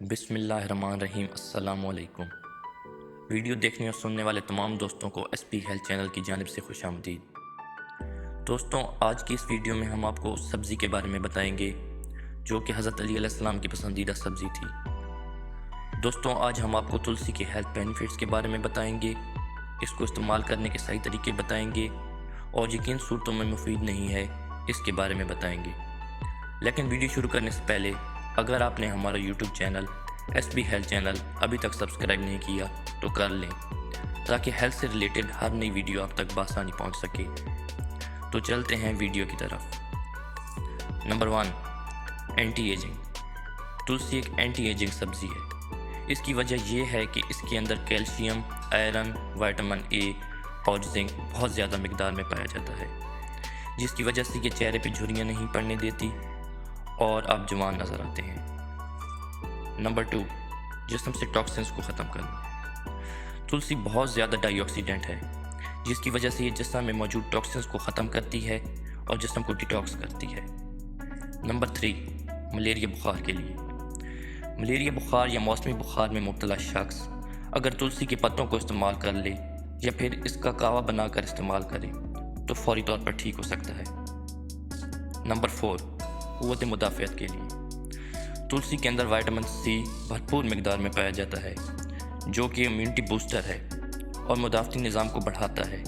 بسم اللہ الرحمن الرحیم۔ السلام علیکم۔ ویڈیو دیکھنے اور سننے والے تمام دوستوں کو ایس پی ہیلتھ چینل کی جانب سے خوش آمدید۔ دوستوں، آج کی اس ویڈیو میں ہم آپ کو اس سبزی کے بارے میں بتائیں گے جو کہ حضرت علی علیہ السلام کی پسندیدہ سبزی تھی۔ دوستوں، آج ہم آپ کو تلسی کے ہیلتھ بینیفٹس کے بارے میں بتائیں گے، اس کو استعمال کرنے کے صحیح طریقے بتائیں گے اور یہ کن صورتوں میں مفید نہیں ہے اس کے بارے میں بتائیں گے۔ لیکن ویڈیو شروع کرنے سے پہلے اگر آپ نے ہمارا YouTube channel S P health channel ابھی تک سبسکرائب نہیں کیا تو کر لیں تاکہ ہیلتھ سے ریلیٹڈ ہر نئی ویڈیو آپ تک بآسانی پہنچ سکے۔ تو چلتے ہیں ویڈیو کی طرف۔ Number 1، anti ageing. تلسی ایک اینٹی ایجنگ سبزی ہے۔ اس کی وجہ یہ ہے کہ اس کے اندر کیلشیم، آئرن، وٹامن اے اور زنک بہت زیادہ مقدار میں پایا جاتا ہے، جس کی وجہ سے یہ چہرے پہ جھریاں نہیں پڑنے دیتی اور آپ جوان نظر آتے ہیں۔ نمبر 2، جسم سے ٹاکسنز کو ختم کرنا۔ تلسی بہت زیادہ ڈائی آکسیڈنٹ ہے، جس کی وجہ سے یہ جسم میں موجود ٹاکسنز کو ختم کرتی ہے اور جسم کو ڈیٹاکس کرتی ہے۔ نمبر 3، ملیریا بخار کے لیے۔ ملیریا بخار یا موسمی بخار میں مبتلا شخص اگر تلسی کے پتوں کو استعمال کر لے یا پھر اس کا کہوہ بنا کر استعمال کرے تو فوری طور پر ٹھیک ہو سکتا ہے۔ نمبر 4، قوت مدافعت کے لیے۔ تلسی کے اندر وٹامن سی بھرپور مقدار میں پایا جاتا ہے جو کہ امیونٹی بوسٹر ہے اور مدافعتی نظام کو بڑھاتا ہے،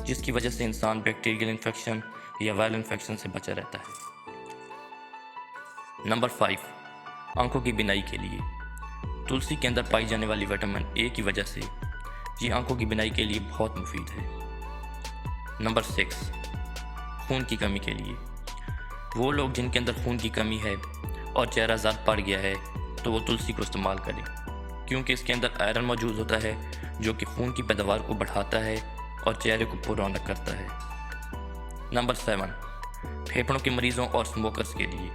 جس کی وجہ سے انسان بیکٹیریل انفیکشن یا وائرل انفیکشن سے بچا رہتا ہے۔ نمبر 5، آنکھوں کی بینائی کے لیے۔ تلسی کے اندر پائی جانے والی وٹامن اے کی وجہ سے یہ آنکھوں کی بینائی کے لیے بہت مفید ہے۔ نمبر 6، خون کی کمی کے لیے۔ وہ لوگ جن کے اندر خون کی کمی ہے اور چہرہ زرد پڑ گیا ہے تو وہ تلسی کو استعمال کریں، کیونکہ اس کے اندر آئرن موجود ہوتا ہے جو کہ خون کی پیداوار کو بڑھاتا ہے اور چہرے کو پر رونق کرتا ہے۔ نمبر 7، پھیپھڑوں کے مریضوں اور اسموکرز کے لیے۔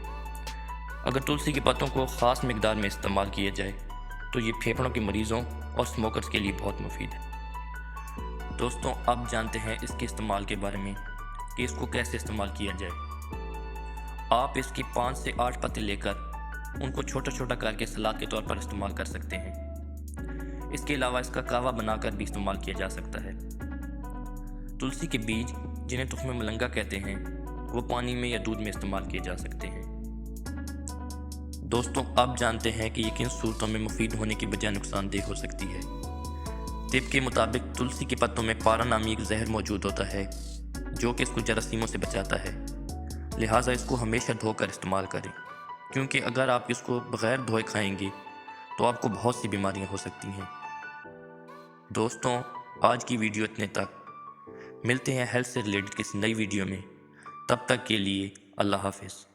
اگر تلسی کے پتوں کو خاص مقدار میں استعمال کیا جائے تو یہ پھیپھڑوں کے مریضوں اور اسموکرز کے لیے بہت مفید ہے۔ دوستوں، اب جانتے ہیں اس کے استعمال کے بارے میں کہ اس کو کیسے استعمال کیا جائے۔ آپ اس کے 5 سے 8 پتے لے کر ان کو چھوٹا چھوٹا کر کے سلاد کے طور پر استعمال کر سکتے ہیں۔ اس کے علاوہ اس کا کہوہ بنا کر بھی استعمال کیا جا سکتا ہے۔ تلسی کے بیج، جنہیں تخم ملنگا کہتے ہیں، وہ پانی میں یا دودھ میں استعمال کیے جا سکتے ہیں۔ دوستوں، اب جانتے ہیں کہ یہ کن صورتوں میں مفید ہونے کی بجائے نقصان دہ ہو سکتی ہے۔ طب کے مطابق تلسی کے پتوں میں پارا نامی ایک زہر موجود ہوتا ہے جو کہ اس کو جراثیموں سے بچاتا ہے، لہٰذا اس کو ہمیشہ دھو کر استعمال کریں، کیونکہ اگر آپ اس کو بغیر دھوئے کھائیں گے تو آپ کو بہت سی بیماریاں ہو سکتی ہیں۔ دوستوں، آج کی ویڈیو اتنے تک۔ ملتے ہیں ہیلتھ سے ریلیٹڈ کسی نئی ویڈیو میں، تب تک کے لیے اللہ حافظ۔